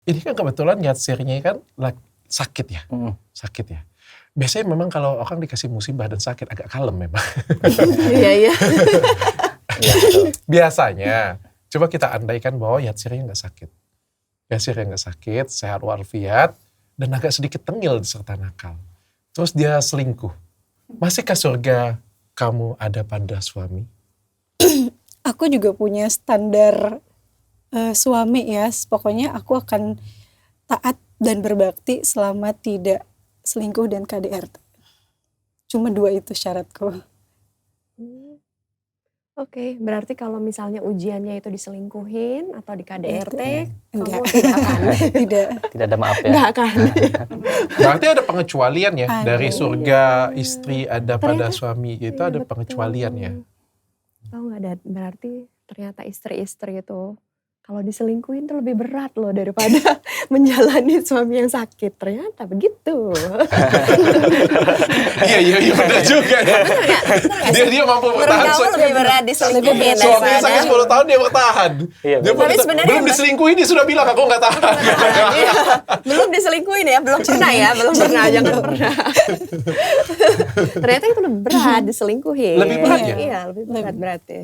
Ini kan kebetulan Yatsirnya kan sakit ya, sakit ya. Biasanya memang kalau orang dikasih musibah dan sakit agak kalem memang. Iya. Biasanya, coba kita andaikan bahwa Yatsirnya nggak sakit. Yatsirnya nggak sakit, sehat walafiat, dan agak sedikit tengil serta nakal. Terus dia selingkuh. Masihkah surga kamu ada pada suami? Aku juga punya standar suami ya. Pokoknya aku akan taat dan berbakti selama tidak selingkuh dan KDRT. Cuma 2 itu syaratku. Oke, berarti kalau misalnya ujiannya itu diselingkuhin atau di KDRT, Enggak. kamu tidak akan. Tidak. Tidak ada maaf ya. Enggak akan. Berarti ada pengecualian ya, Ada. dari surga istri ada pada Ternyata- suami, itu Iya, ada betul. pengecualian ya. Tahu nggak, Dad? Berarti ternyata istri-istri itu kalau diselingkuhin tuh lebih berat loh daripada menjalani suami yang sakit. Ternyata begitu. Iya benar juga ya. Dia mampu Menurut bertahan. kamu lebih berat diselingkuhin Suaminya daripada sakit 10 tahun dia bertahan. Iya, Dia benar. Tapi sebenarnya belum diselingkuhin dia sudah bilang aku nggak tahan. Iya. Belum diselingkuhin ya, belum pernah ya, belum pernah, jangan pernah. Ternyata itu lebih berat diselingkuhin. Lebih berat ya? Iya, lebih berat berarti.